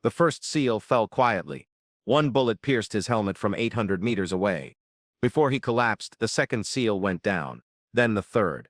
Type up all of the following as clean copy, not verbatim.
The first SEAL fell quietly. One bullet pierced his helmet from 800 meters away. Before he collapsed, the second SEAL went down. Then the third.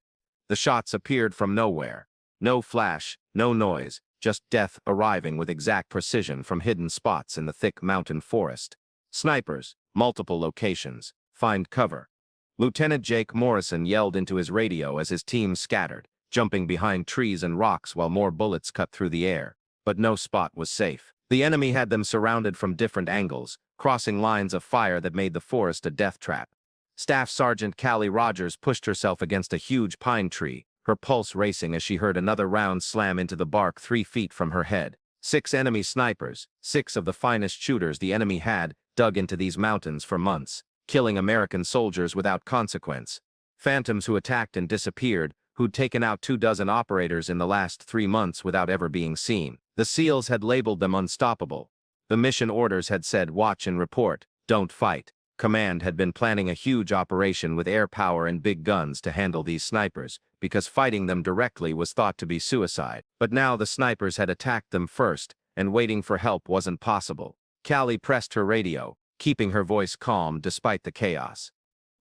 The shots appeared from nowhere. No flash, no noise, just death arriving with exact precision from hidden spots in the thick mountain forest. Snipers, multiple locations, find cover. Lieutenant Jake Morrison yelled into his radio as his team scattered, jumping behind trees and rocks while more bullets cut through the air. But no spot was safe. The enemy had them surrounded from different angles, crossing lines of fire that made the forest a death trap. Staff Sergeant Callie Rogers pushed herself against a huge pine tree, her pulse racing as she heard another round slam into the bark 3 feet from her head. 6 enemy snipers, 6 of the finest shooters the enemy had, dug into these mountains for months, killing American soldiers without consequence. Phantoms who attacked and disappeared, who'd taken out 24 operators in the last 3 months without ever being seen. The SEALs had labeled them unstoppable. The mission orders had said watch and report, don't fight. Command had been planning a huge operation with air power and big guns to handle these snipers, because fighting them directly was thought to be suicide. But now the snipers had attacked them first, and waiting for help wasn't possible. Callie pressed her radio, keeping her voice calm despite the chaos.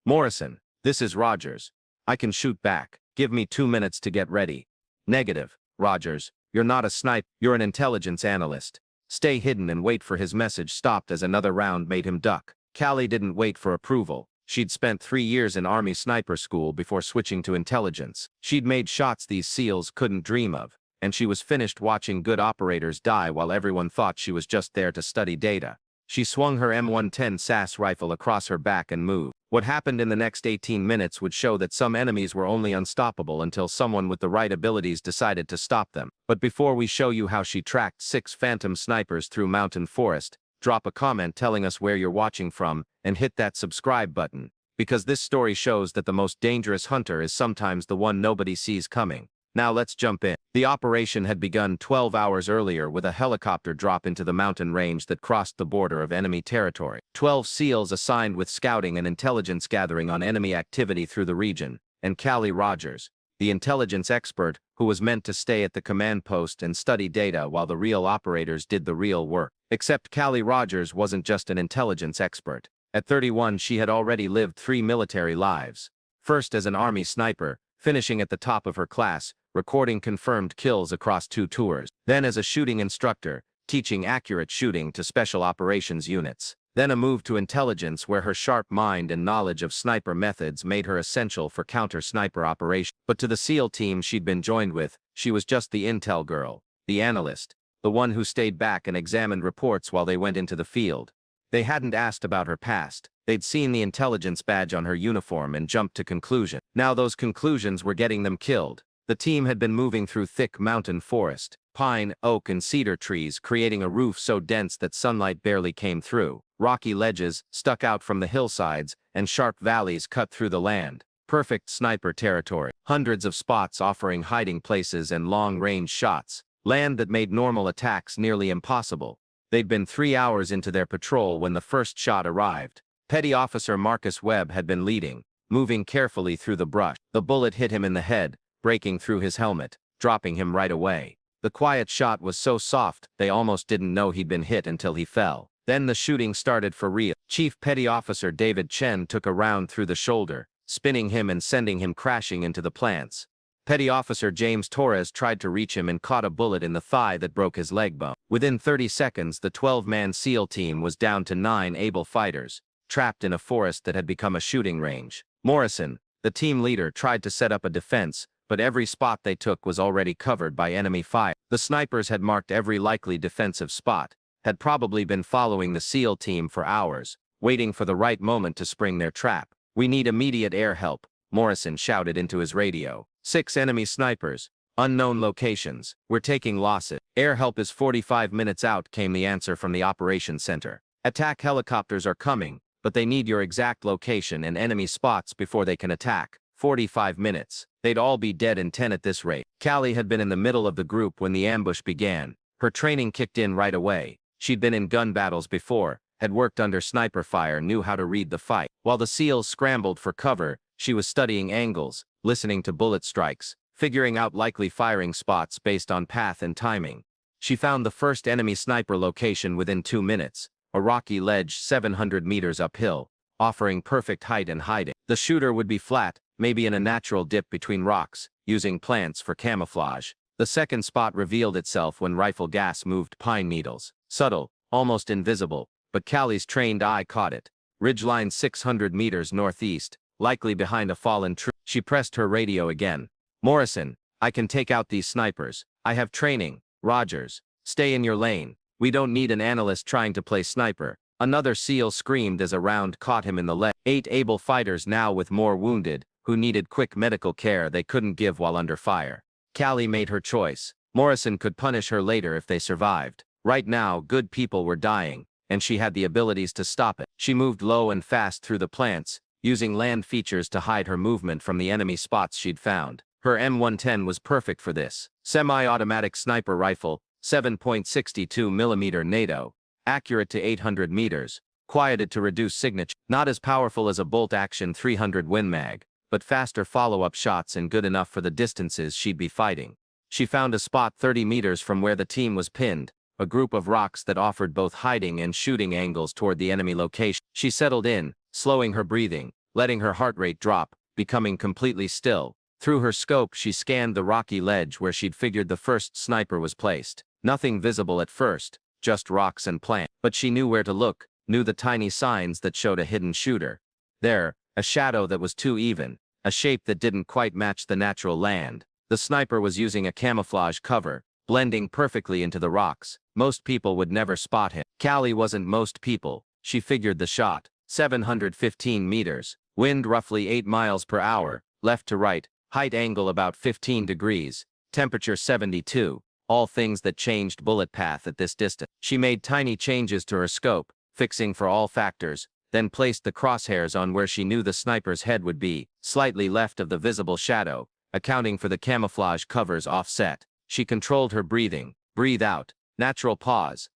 Morrison, this is Rogers. I can shoot back. Give me 2 minutes to get ready. Negative, Rogers. You're not a sniper, you're an intelligence analyst. Stay hidden and wait for his message stopped as another round made him duck. Callie didn't wait for approval. She'd spent 3 years in Army sniper school before switching to intelligence. She'd made shots these SEALs couldn't dream of, and she was finished watching good operators die while everyone thought she was just there to study data. She swung her M110 SAS rifle across her back and moved. What happened in the next 18 minutes would show that some enemies were only unstoppable until someone with the right abilities decided to stop them. But before we show you how she tracked 6 phantom snipers through mountain forest, drop a comment telling us where you're watching from, and hit that subscribe button, because this story shows that the most dangerous hunter is sometimes the one nobody sees coming. Now let's jump in. The operation had begun 12 hours earlier with a helicopter drop into the mountain range that crossed the border of enemy territory. 12 SEALs assigned with scouting and intelligence gathering on enemy activity through the region, and Callie Rogers, the intelligence expert who was meant to stay at the command post and study data while the real operators did the real work. Except Callie Rogers wasn't just an intelligence expert. At 31, she had already lived 3 military lives. First as an Army sniper, finishing at the top of her class, recording confirmed kills across 2 tours. Then as a shooting instructor, teaching accurate shooting to special operations units. Then a move to intelligence where her sharp mind and knowledge of sniper methods made her essential for counter-sniper operations. But to the SEAL team she'd been joined with, she was just the intel girl, the analyst, the one who stayed back and examined reports while they went into the field. They hadn't asked about her past. They'd seen the intelligence badge on her uniform and jumped to conclusions. Now those conclusions were getting them killed. The team had been moving through thick mountain forest, pine, oak, and cedar trees, creating a roof so dense that sunlight barely came through. Rocky ledges stuck out from the hillsides, and sharp valleys cut through the land. Perfect sniper territory. Hundreds of spots offering hiding places and long-range shots. Land that made normal attacks nearly impossible. They'd been 3 hours into their patrol when the first shot arrived. Petty Officer Marcus Webb had been leading, moving carefully through the brush. The bullet hit him in the head, breaking through his helmet, dropping him right away. The quiet shot was so soft, they almost didn't know he'd been hit until he fell. Then the shooting started for real. Chief Petty Officer David Chen took a round through the shoulder, spinning him and sending him crashing into the plants. Petty Officer James Torres tried to reach him and caught a bullet in the thigh that broke his leg bone. Within 30 seconds, the 12-man SEAL team was down to 9 able fighters, trapped in a forest that had become a shooting range. Morrison, the team leader, tried to set up a defense, but every spot they took was already covered by enemy fire. The snipers had marked every likely defensive spot, had probably been following the SEAL team for hours, waiting for the right moment to spring their trap. "We need immediate air help," Morrison shouted into his radio. 6 enemy snipers, unknown locations. "We're taking losses. Air help is 45 minutes out," came the answer from the operations center. "Attack helicopters are coming, but they need your exact location and enemy spots before they can attack." 45 minutes. They'd all be dead in 10 at this rate. Callie had been in the middle of the group when the ambush began. Her training kicked in right away. She'd been in gun battles before, had worked under sniper fire, knew how to read the fight. While the SEALs scrambled for cover, she was studying angles, listening to bullet strikes, figuring out likely firing spots based on path and timing. She found the first enemy sniper location within 2 minutes, a rocky ledge 700 meters uphill, offering perfect height and hiding. The shooter would be flat, maybe in a natural dip between rocks, using plants for camouflage. The second spot revealed itself when rifle gas moved pine needles. Subtle, almost invisible, but Callie's trained eye caught it. Ridgeline 600 meters northeast, likely behind a fallen tree. She pressed her radio again. Morrison, I can take out these snipers. I have training. Rogers, stay in your lane. We don't need an analyst trying to play sniper. Another SEAL screamed as a round caught him in the leg. 8 able fighters now with more wounded, who needed quick medical care they couldn't give while under fire. Callie made her choice. Morrison could punish her later if they survived. Right now, good people were dying, and she had the abilities to stop it. She moved low and fast through the plants, using land features to hide her movement from the enemy spots she'd found. Her M110 was perfect for this. Semi-automatic sniper rifle, 7.62mm NATO, accurate to 800 meters, quieted to reduce signature. Not as powerful as a bolt-action 300 Win Mag, but faster follow-up shots and good enough for the distances she'd be fighting. She found a spot 30 meters from where the team was pinned, a group of rocks that offered both hiding and shooting angles toward the enemy location. She settled in, slowing her breathing, letting her heart rate drop, becoming completely still. Through her scope she scanned the rocky ledge where she'd figured the first sniper was placed. Nothing visible at first, just rocks and plants. But she knew where to look, knew the tiny signs that showed a hidden shooter. There, a shadow that was too even, a shape that didn't quite match the natural land. The sniper was using a camouflage cover, blending perfectly into the rocks. Most people would never spot him. Callie wasn't most people. She figured the shot. 715 meters, wind roughly 8 miles per hour, left to right, height angle about 15 degrees, temperature 72, all things that changed bullet path at this distance. She made tiny changes to her scope, fixing for all factors, then placed the crosshairs on where she knew the sniper's head would be, slightly left of the visible shadow, accounting for the camouflage cover's offset. She controlled her breathing. Breathe out. Natural pause.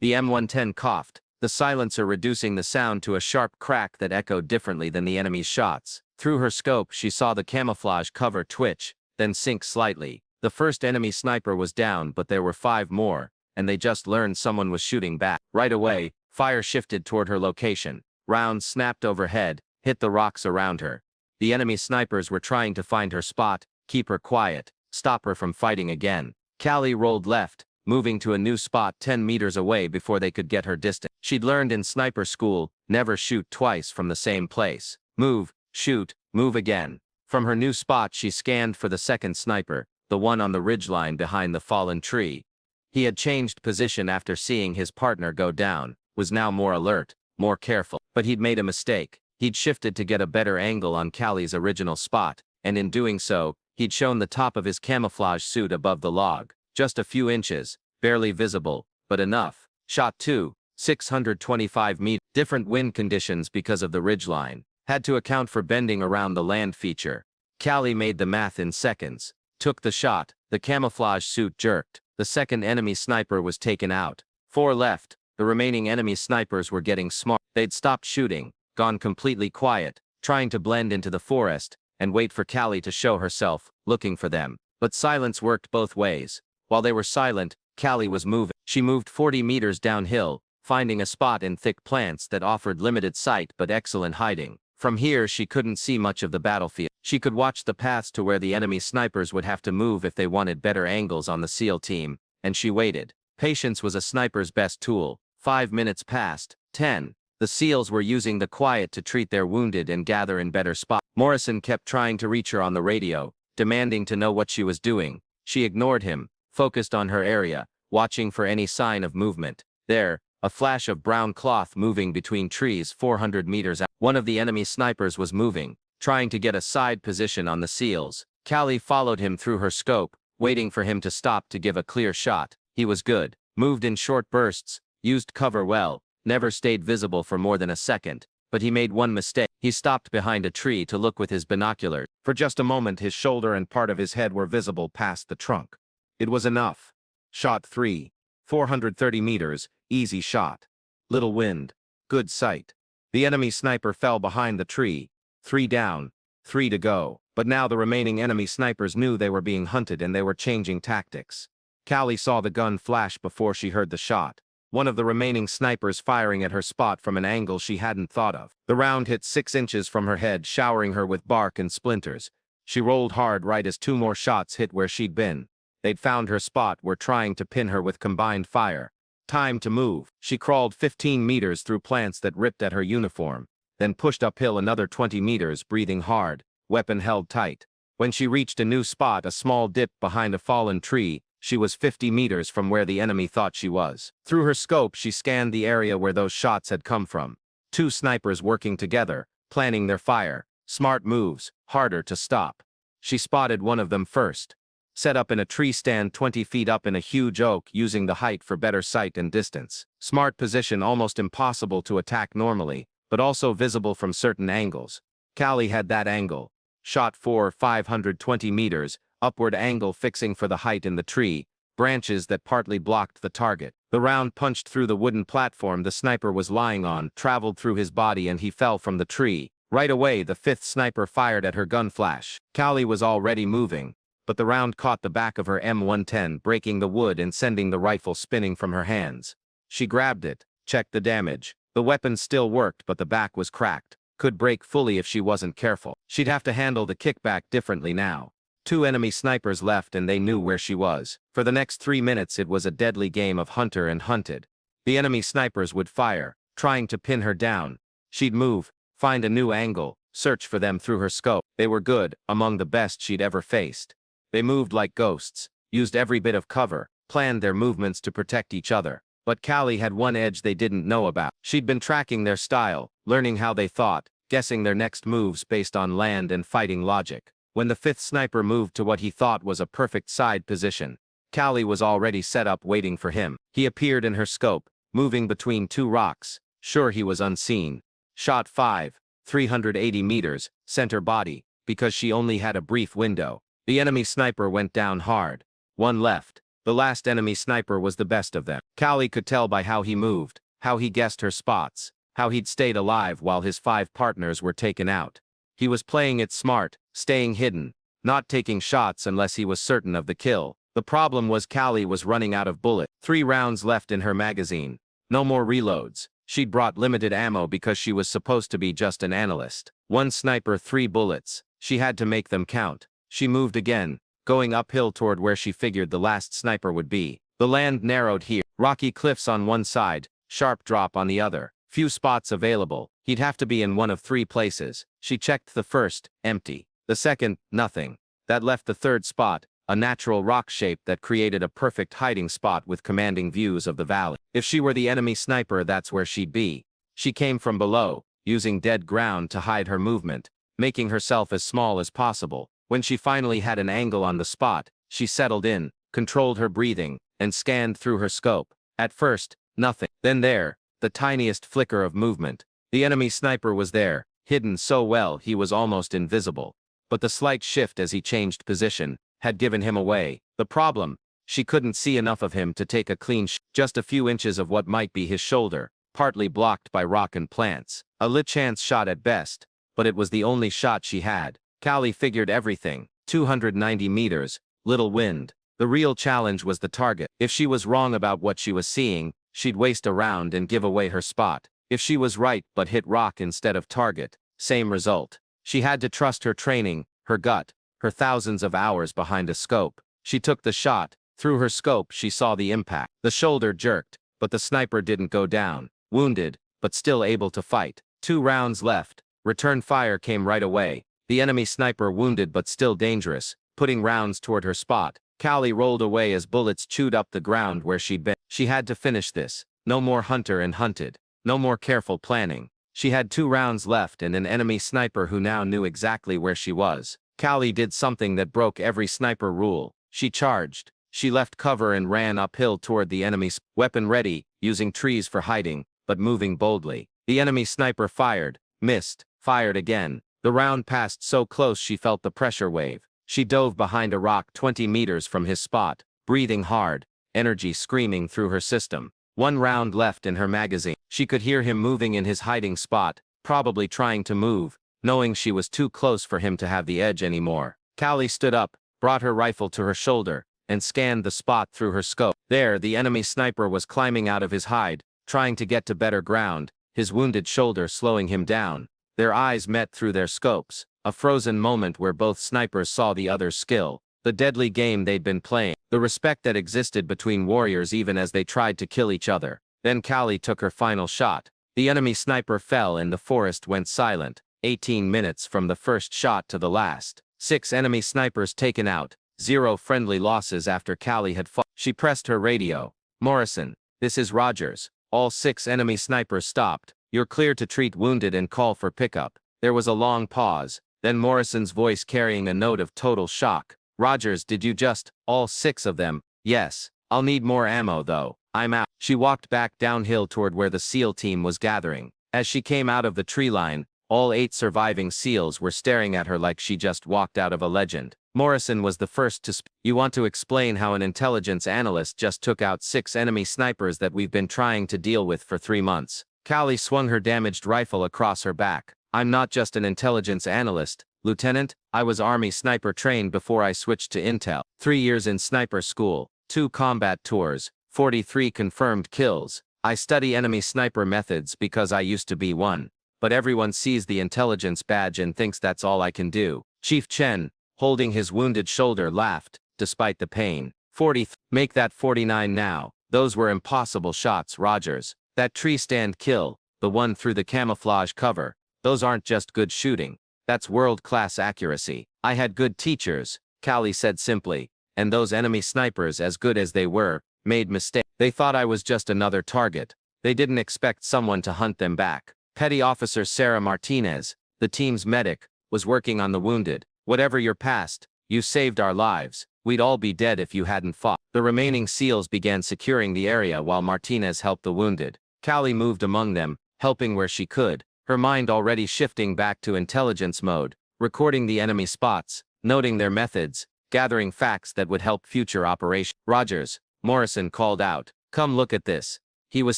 The M110 coughed, the silencer reducing the sound to a sharp crack that echoed differently than the enemy's shots. Through her scope she saw the camouflage cover twitch, then sink slightly. The first enemy sniper was down, but there were 5 more, and they just learned someone was shooting back. Right away, fire shifted toward her location. Rounds snapped overhead, hit the rocks around her. The enemy snipers were trying to find her spot, keep her quiet, stop her from fighting again. Callie rolled left, moving to a new spot 10 meters away before they could get her distance. She'd learned in sniper school, never shoot twice from the same place. Move, shoot, move again. From her new spot she scanned for the second sniper, the one on the ridgeline behind the fallen tree. He had changed position after seeing his partner go down, was now more alert, more careful. But he'd made a mistake. He'd shifted to get a better angle on Callie's original spot, and in doing so, he'd shown the top of his camouflage suit above the log. Just a few inches, barely visible, but enough. Shot 2, 625 meters. Different wind conditions because of the ridgeline. Had to account for bending around the land feature. Callie made the math in seconds. Took the shot. The camouflage suit jerked. The second enemy sniper was taken out. 4 left. The remaining enemy snipers were getting smart. They'd stopped shooting, gone completely quiet, trying to blend into the forest, and wait for Callie to show herself, looking for them. But silence worked both ways. While they were silent, Callie was moving. She moved 40 meters downhill, finding a spot in thick plants that offered limited sight but excellent hiding. From here she couldn't see much of the battlefield. She could watch the paths to where the enemy snipers would have to move if they wanted better angles on the SEAL team, and she waited. Patience was a sniper's best tool. 5 minutes passed. 10. The SEALs were using the quiet to treat their wounded and gather in better spots. Morrison kept trying to reach her on the radio, demanding to know what she was doing. She ignored him, focused on her area, watching for any sign of movement. There, a flash of brown cloth moving between trees 400 meters out. One of the enemy snipers was moving, trying to get a side position on the SEALs. Callie followed him through her scope, waiting for him to stop to give a clear shot. He was good, moved in short bursts, used cover well, never stayed visible for more than a second, but he made one mistake. He stopped behind a tree to look with his binoculars. For just a moment his shoulder and part of his head were visible past the trunk. It was enough. Shot 3. 430 meters, easy shot. Little wind. Good sight. The enemy sniper fell behind the tree. 3 down, 3 to go. But now the remaining enemy snipers knew they were being hunted and they were changing tactics. Callie saw the gun flash before she heard the shot. One of the remaining snipers firing at her spot from an angle she hadn't thought of. The round hit 6 inches from her head, showering her with bark and splinters. She rolled hard right as 2 more shots hit where she'd been. They'd found her spot, were trying to pin her with combined fire. Time to move. She crawled 15 meters through plants that ripped at her uniform, then pushed uphill another 20 meters, breathing hard, weapon held tight. When she reached a new spot, a small dip behind a fallen tree, she was 50 meters from where the enemy thought she was. Through her scope, she scanned the area where those shots had come from. 2 snipers working together, planning their fire. Smart moves, harder to stop. She spotted one of them first. Set up in a tree stand 20 feet up in a huge oak, using the height for better sight and distance. Smart position, almost impossible to attack normally, but also visible from certain angles. Callie had that angle. Shot for 520 meters, upward angle fixing for the height in the tree, branches that partly blocked the target. The round punched through the wooden platform the sniper was lying on, traveled through his body, and he fell from the tree. Right away, the 5th sniper fired at her gun flash. Callie was already moving, but the round caught the back of her M110, breaking the wood and sending the rifle spinning from her hands. She grabbed it, checked the damage. The weapon still worked, but the back was cracked. Could break fully if she wasn't careful. She'd have to handle the kickback differently now. 2 enemy snipers left and they knew where she was. For the next 3 minutes it was a deadly game of hunter and hunted. The enemy snipers would fire, trying to pin her down. She'd move, find a new angle, search for them through her scope. They were good, among the best she'd ever faced. They moved like ghosts, used every bit of cover, planned their movements to protect each other. But Callie had one edge they didn't know about. She'd been tracking their style, learning how they thought, guessing their next moves based on land and fighting logic. When the 5th sniper moved to what he thought was a perfect side position, Callie was already set up waiting for him. He appeared in her scope, moving between 2 rocks, sure he was unseen. Shot 5, 380 meters, center body, because she only had a brief window. The enemy sniper went down hard. 1 left. The last enemy sniper was the best of them. Callie could tell by how he moved, how he guessed her spots, how he'd stayed alive while his 5 partners were taken out. He was playing it smart, staying hidden, not taking shots unless he was certain of the kill. The problem was Callie was running out of bullets. 3 rounds left in her magazine. No more reloads. She'd brought limited ammo because she was supposed to be just an analyst. 1 sniper, 3 bullets. She had to make them count. She moved again, going uphill toward where she figured the last sniper would be. The land narrowed here. Rocky cliffs on one side, sharp drop on the other. Few spots available. He'd have to be in one of 3 places. She checked the first, empty. The second, nothing. That left the 3rd spot, a natural rock shape that created a perfect hiding spot with commanding views of the valley. If she were the enemy sniper, that's where she'd be. She came from below, using dead ground to hide her movement, making herself as small as possible. When she finally had an angle on the spot, she settled in, controlled her breathing, and scanned through her scope. At first, nothing. Then there, the tiniest flicker of movement. The enemy sniper was there, hidden so well he was almost invisible. But the slight shift as he changed position had given him away. The problem, she couldn't see enough of him to take a clean shot. Just a few inches of what might be his shoulder, partly blocked by rock and plants. A lit chance shot at best, but it was the only shot she had. Callie figured everything. 290 meters, little wind. The real challenge was the target. If she was wrong about what she was seeing, she'd waste a round and give away her spot. If she was right but hit rock instead of target, same result. She had to trust her training, her gut, her thousands of hours behind a scope. She took the shot. Through her scope she saw the impact. The shoulder jerked, but the sniper didn't go down. Wounded, but still able to fight. 2 rounds left. Return fire came right away. The enemy sniper wounded but still dangerous, putting rounds toward her spot. Callie rolled away as bullets chewed up the ground where she'd been. She had to finish this. No more hunter and hunted. No more careful planning. She had 2 rounds left and an enemy sniper who now knew exactly where she was. Callie did something that broke every sniper rule. She charged. She left cover and ran uphill toward the enemy, weapon ready, using trees for hiding, but moving boldly. The enemy sniper fired, missed, fired again. The round passed so close she felt the pressure wave. She dove behind a rock 20 meters from his spot, breathing hard, energy screaming through her system. 1 round left in her magazine. She could hear him moving in his hiding spot, probably trying to move, knowing she was too close for him to have the edge anymore. Callie stood up, brought her rifle to her shoulder, and scanned the spot through her scope. There, the enemy sniper was climbing out of his hide, trying to get to better ground, his wounded shoulder slowing him down. Their eyes met through their scopes, a frozen moment where both snipers saw the other's skill, the deadly game they'd been playing, the respect that existed between warriors even as they tried to kill each other. Then Callie took her final shot. The enemy sniper fell and the forest went silent. 18 minutes from the first shot to the last. 6 enemy snipers taken out, 0 friendly losses after Callie had fought. She pressed her radio. Morrison, this is Rogers. All 6 enemy snipers stopped. You're clear to treat wounded and call for pickup. There was a long pause, then Morrison's voice carrying a note of total shock. Rogers, did you just, all 6 of them? Yes. I'll need more ammo though. I'm out. She walked back downhill toward where the SEAL team was gathering. As she came out of the tree line, all 8 surviving SEALs were staring at her like she just walked out of a legend. Morrison was the first to speak. You want to explain how an intelligence analyst just took out 6 enemy snipers that we've been trying to deal with for 3 months. Callie swung her damaged rifle across her back. I'm not just an intelligence analyst, Lieutenant. I was Army sniper trained before I switched to Intel. 3 years in sniper school, 2 combat tours, 43 confirmed kills. I study enemy sniper methods because I used to be one. But everyone sees the intelligence badge and thinks that's all I can do. Chief Chen, holding his wounded shoulder, laughed, despite the pain. 40. Make that 49 now. Those were impossible shots, Rogers. That tree stand kill, the one through the camouflage cover. Those aren't just good shooting. That's world-class accuracy. I had good teachers, Callie said simply, and those enemy snipers, as good as they were, made mistakes. They thought I was just another target. They didn't expect someone to hunt them back. Petty Officer Sarah Martinez, the team's medic, was working on the wounded. Whatever your past, you saved our lives. We'd all be dead if you hadn't fought. The remaining SEALs began securing the area while Martinez helped the wounded. Callie moved among them, helping where she could, her mind already shifting back to intelligence mode, recording the enemy spots, noting their methods, gathering facts that would help future operations. Rogers, Morrison called out, come look at this. He was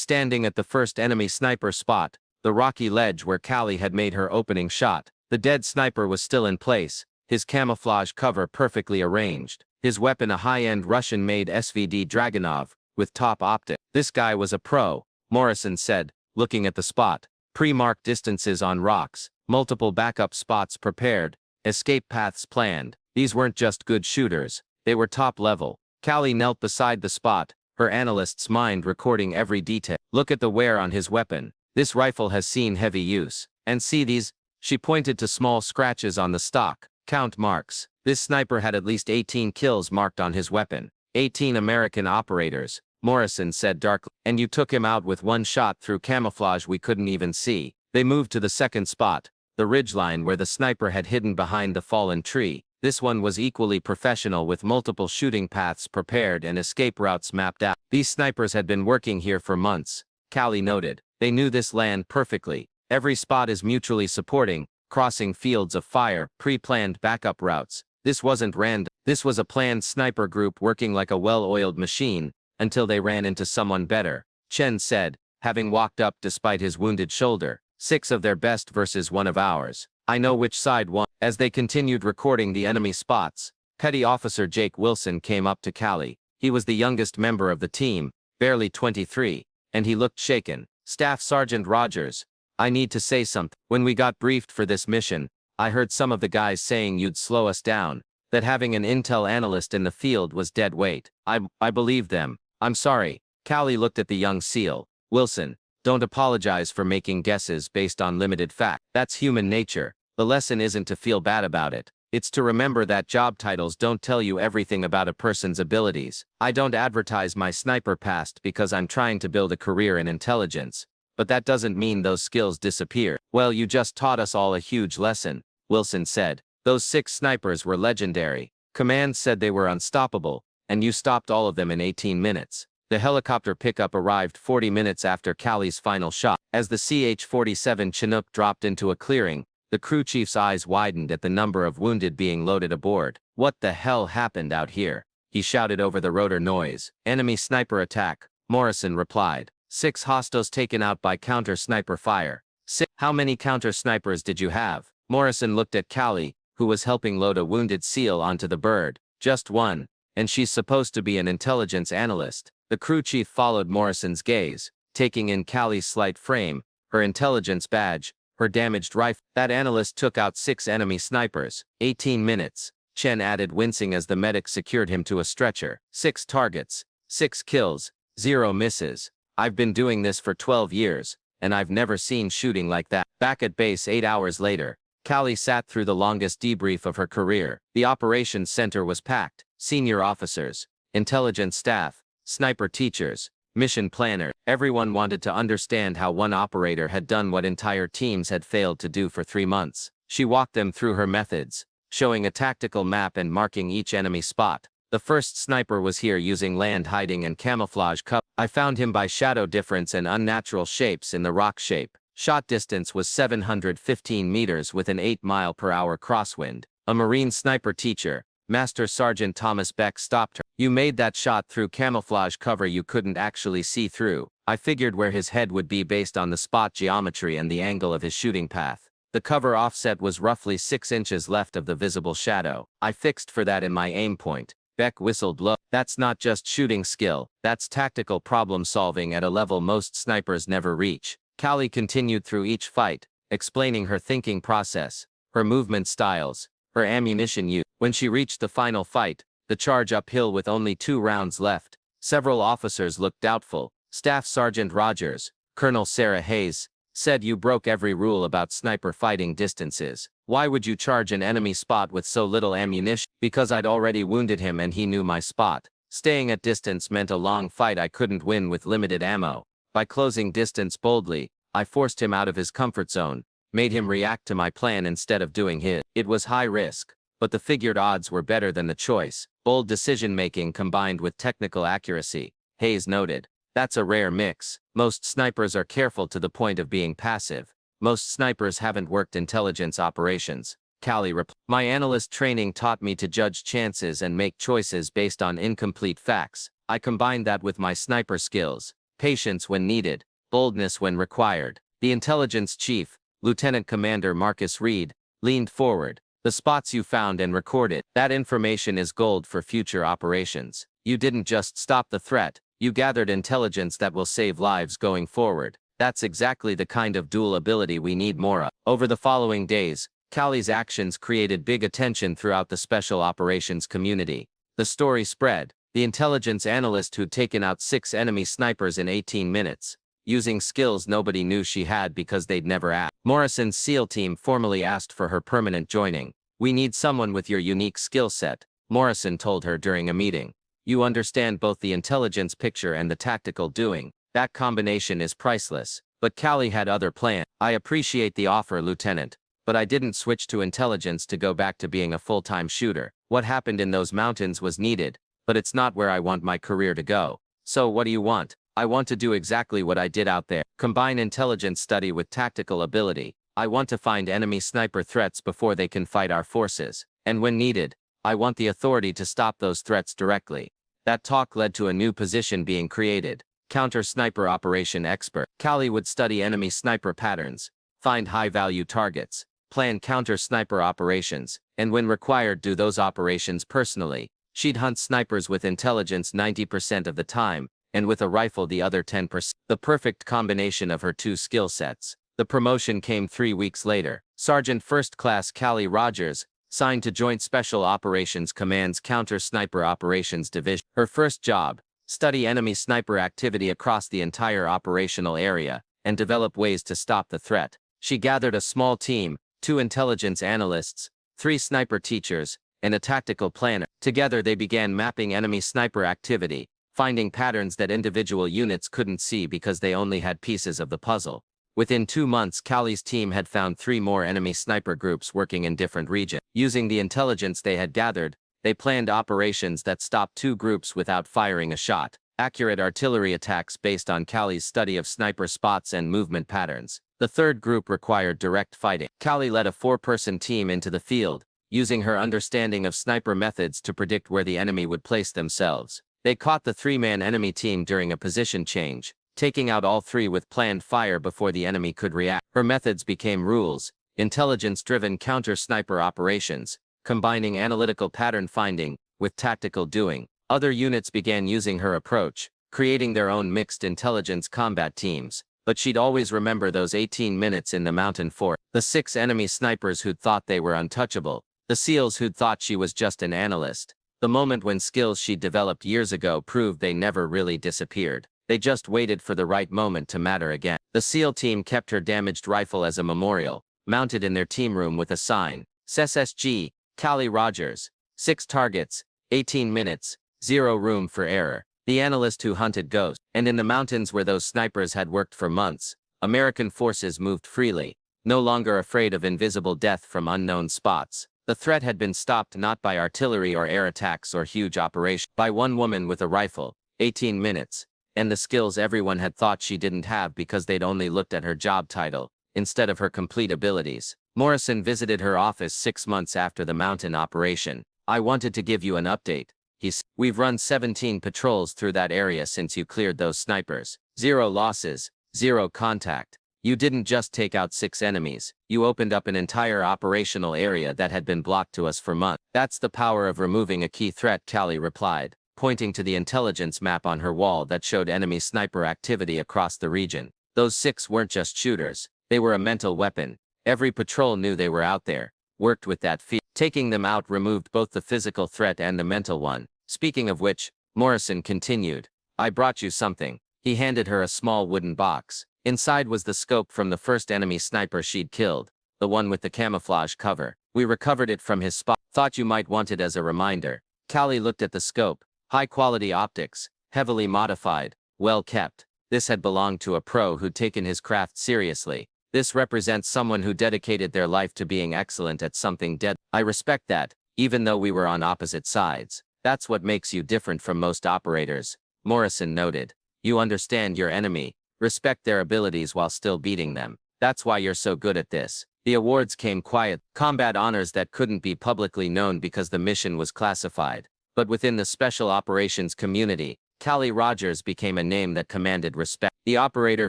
standing at the first enemy sniper spot, the rocky ledge where Callie had made her opening shot. The dead sniper was still in place, his camouflage cover perfectly arranged, his weapon a high-end Russian-made SVD Dragunov, with top optic. This guy was a pro, Morrison said, looking at the spot. Pre-marked distances on rocks, multiple backup spots prepared, escape paths planned. These weren't just good shooters, they were top level. Callie knelt beside the spot, her analyst's mind recording every detail. Look at the wear on his weapon. This rifle has seen heavy use. And see these? She pointed to small scratches on the stock. Count marks. This sniper had at least 18 kills marked on his weapon. 18 American operators, Morrison said darkly. And you took him out with one shot through camouflage we couldn't even see. They moved to the second spot, the ridgeline where the sniper had hidden behind the fallen tree. This one was equally professional with multiple shooting paths prepared and escape routes mapped out. These snipers had been working here for months, Callie noted. They knew this land perfectly. Every spot is mutually supporting, crossing fields of fire, pre-planned backup routes. This wasn't random. This was a planned sniper group working like a well-oiled machine, until they ran into someone better, Chen said, having walked up despite his wounded shoulder. 6 of their best versus 1 of ours. I know which side won. As they continued recording the enemy spots, Petty Officer Jake Wilson came up to Callie. He was the youngest member of the team, barely 23, and he looked shaken. Staff Sergeant Rogers, I need to say something. When we got briefed for this mission, I heard some of the guys saying you'd slow us down, that having an intel analyst in the field was dead weight. I believed them. I'm sorry. Callie looked at the young SEAL. Wilson, don't apologize for making guesses based on limited fact. That's human nature. The lesson isn't to feel bad about it. It's to remember that job titles don't tell you everything about a person's abilities. I don't advertise my sniper past because I'm trying to build a career in intelligence. But that doesn't mean those skills disappear. Well, you just taught us all a huge lesson, Wilson said. Those 6 snipers were legendary. Command said they were unstoppable, and you stopped all of them in 18 minutes. The helicopter pickup arrived 40 minutes after Callie's final shot. As the CH-47 Chinook dropped into a clearing, the crew chief's eyes widened at the number of wounded being loaded aboard. What the hell happened out here? He shouted over the rotor noise. Enemy sniper attack, Morrison replied. 6 hostiles taken out by counter-sniper fire. 6. How many counter-snipers did you have? Morrison looked at Callie, who was helping load a wounded SEAL onto the bird. Just one. and she's supposed to be an intelligence analyst. The crew chief followed Morrison's gaze, taking in Callie's slight frame, her intelligence badge, her damaged rifle. That analyst took out 6 enemy snipers. 18 minutes, Chen added, wincing as the medic secured him to a stretcher. 6 targets, 6 kills, 0 misses. I've been doing this for 12 years, and I've never seen shooting like that. Back at base 8 hours later, Callie sat through the longest debrief of her career. The operations center was packed. Senior officers, intelligence staff, sniper teachers, mission planner. Everyone wanted to understand how one operator had done what entire teams had failed to do for 3 months. She walked them through her methods, showing a tactical map and marking each enemy spot. The first sniper was here using land hiding and camouflage cover. I found him by shadow difference and unnatural shapes in the rock shape. Shot distance was 715 meters with an 8-mile-per-hour crosswind. A Marine sniper teacher, Master Sergeant Thomas Beck, stopped her. You made that shot through camouflage cover you couldn't actually see through. I figured where his head would be based on the spot geometry and the angle of his shooting path. The cover offset was roughly 6 inches left of the visible shadow. I fixed for that in my aim point. Beck whistled low. That's not just shooting skill, that's tactical problem solving at a level most snipers never reach. Callie continued through each fight, explaining her thinking process, her movement styles, her ammunition use. When she reached the final fight, the charge uphill with only 2 rounds left, several officers looked doubtful. Staff Sergeant Rogers, Colonel Sarah Hayes, said, "You broke every rule about sniper fighting distances. Why would you charge an enemy spot with so little ammunition?" Because I'd already wounded him and he knew my spot. Staying at distance meant a long fight I couldn't win with limited ammo. By closing distance boldly, I forced him out of his comfort zone, made him react to my plan instead of doing his. It was high risk, but the figured odds were better than the choice. Bold decision-making combined with technical accuracy, Hayes noted. That's a rare mix. Most snipers are careful to the point of being passive. Most snipers haven't worked intelligence operations. Callie replied. My analyst training taught me to judge chances and make choices based on incomplete facts. I combined that with my sniper skills. Patience when needed, boldness when required. The intelligence chief, Lieutenant Commander Marcus Reed, leaned forward. The spots you found and recorded, that information is gold for future operations. You didn't just stop the threat, you gathered intelligence that will save lives going forward. That's exactly the kind of dual ability we need more of. Over the following days, Callie's actions created big attention throughout the special operations community. The story spread. The intelligence analyst who'd taken out 6 enemy snipers in 18 minutes, using skills nobody knew she had because they'd never asked. Morrison's SEAL team formally asked for her permanent joining. We need someone with your unique skill set, Morrison told her during a meeting. You understand both the intelligence picture and the tactical doing. That combination is priceless. But Callie had other plans. I appreciate the offer, Lieutenant, but I didn't switch to intelligence to go back to being a full-time shooter. What happened in those mountains was needed, but it's not where I want my career to go. So what do you want? I want to do exactly what I did out there. Combine intelligence study with tactical ability. I want to find enemy sniper threats before they can fight our forces. And when needed, I want the authority to stop those threats directly. That talk led to a new position being created. Counter-sniper operation expert. Callie would study enemy sniper patterns, find high-value targets, plan counter-sniper operations, and when required do those operations personally. She'd hunt snipers with intelligence 90% of the time, and with a rifle the other 10%. The perfect combination of her 2 skill sets. The promotion came 3 weeks later. Sergeant First Class Callie Rogers signed to Joint Special Operations Command's Counter-Sniper Operations Division. Her first job, study enemy sniper activity across the entire operational area, and develop ways to stop the threat. She gathered a small team, 2 intelligence analysts, 3 sniper teachers, and a tactical planner. Together they began mapping enemy sniper activity, finding patterns that individual units couldn't see because they only had pieces of the puzzle. Within 2 months, Callie's team had found 3 more enemy sniper groups working in different regions. Using the intelligence they had gathered, they planned operations that stopped 2 groups without firing a shot. Accurate artillery attacks based on Callie's study of sniper spots and movement patterns. The 3rd group required direct fighting. Callie led a 4-person team into the field, using her understanding of sniper methods to predict where the enemy would place themselves. They caught the 3-man enemy team during a position change, taking out all 3 with planned fire before the enemy could react. Her methods became rules, intelligence-driven counter-sniper operations, combining analytical pattern finding with tactical doing. Other units began using her approach, creating their own mixed intelligence combat teams. But she'd always remember those 18 minutes in the mountain fort. The 6 enemy snipers who'd thought they were untouchable. The SEALs who'd thought she was just an analyst. The moment when skills she'd developed years ago proved they never really disappeared. They just waited for the right moment to matter again. The SEAL team kept her damaged rifle as a memorial, mounted in their team room with a sign, SSG, Callie Rogers, 6 targets, 18 minutes, 0 room for error. The analyst who hunted ghosts. And in the mountains where those snipers had worked for months, American forces moved freely, no longer afraid of invisible death from unknown spots. The threat had been stopped not by artillery or air attacks or huge operations, by one woman with a rifle, 18 minutes, and the skills everyone had thought she didn't have because they'd only looked at her job title, instead of her complete abilities. Morrison visited her office 6 months after the mountain operation. I wanted to give you an update. He said, we've run 17 patrols through that area since you cleared those snipers. 0 losses, 0 contact. You didn't just take out 6 enemies, you opened up an entire operational area that had been blocked to us for months. That's the power of removing a key threat, Callie replied, pointing to the intelligence map on her wall that showed enemy sniper activity across the region. Those 6 weren't just shooters, they were a mental weapon. Every patrol knew they were out there, worked with that fear. Taking them out removed both the physical threat and the mental one. Speaking of which, Morrison continued, I brought you something. He handed her a small wooden box. Inside was the scope from the first enemy sniper she'd killed, the one with the camouflage cover. We recovered it from his spot. Thought you might want it as a reminder. Callie looked at the scope. High-quality optics, heavily modified, well kept. This had belonged to a pro who'd taken his craft seriously. This represents someone who dedicated their life to being excellent at something deadly. I respect that, even though we were on opposite sides. That's what makes you different from most operators, Morrison noted. You understand your enemy, respect their abilities while still beating them. That's why you're so good at this. The awards came quiet, combat honors that couldn't be publicly known because the mission was classified. But within the special operations community, Callie Rogers became a name that commanded respect. The operator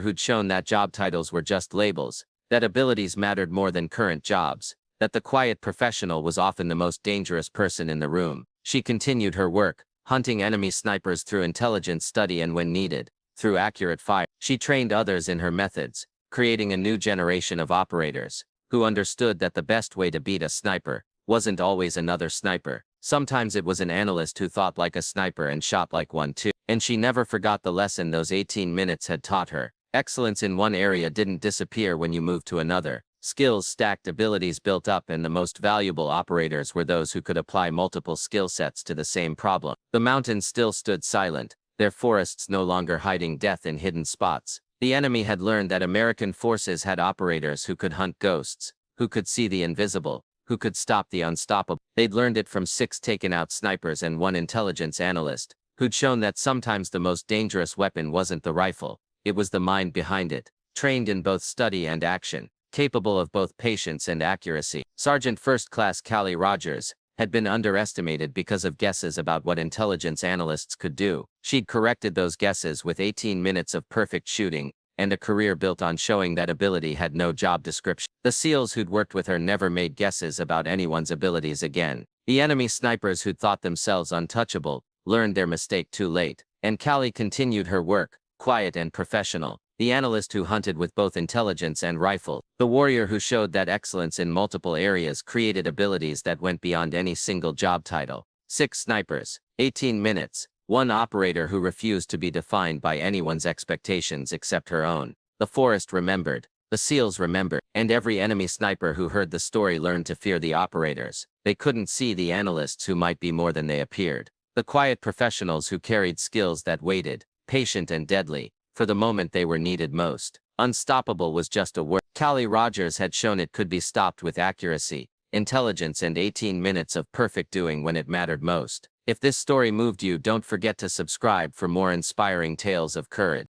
who'd shown that job titles were just labels, that abilities mattered more than current jobs, that the quiet professional was often the most dangerous person in the room. She continued her work, hunting enemy snipers through intelligence study and when needed, through accurate fire. She trained others in her methods, creating a new generation of operators, who understood that the best way to beat a sniper wasn't always another sniper. Sometimes it was an analyst who thought like a sniper and shot like one too. And she never forgot the lesson those 18 minutes had taught her. Excellence in one area didn't disappear when you moved to another. Skills stacked, abilities built up, and the most valuable operators were those who could apply multiple skill sets to the same problem. The mountains still stood silent, their forests no longer hiding death in hidden spots. The enemy had learned that American forces had operators who could hunt ghosts, who could see the invisible, who could stop the unstoppable. They'd learned it from 6 taken-out snipers and 1 intelligence analyst, who'd shown that sometimes the most dangerous weapon wasn't the rifle, it was the mind behind it, trained in both study and action, capable of both patience and accuracy. Sergeant First Class Callie Rogers had been underestimated because of guesses about what intelligence analysts could do. She'd corrected those guesses with 18 minutes of perfect shooting, and a career built on showing that ability had no job description. The SEALs who'd worked with her never made guesses about anyone's abilities again. The enemy snipers who'd thought themselves untouchable learned their mistake too late, and Callie continued her work, quiet and professional. The analyst who hunted with both intelligence and rifle, the warrior who showed that excellence in multiple areas created abilities that went beyond any single job title. 6 snipers, 18 minutes, 1 operator who refused to be defined by anyone's expectations except her own. The forest remembered, the SEALs remembered, and every enemy sniper who heard the story learned to fear the operators. They couldn't see the analysts who might be more than they appeared. The quiet professionals who carried skills that waited, patient and deadly, for the moment they were needed most. Unstoppable was just a word. Callie Rogers had shown it could be stopped with accuracy, intelligence and 18 minutes of perfect doing when it mattered most. If this story moved you, don't forget to subscribe for more inspiring tales of courage.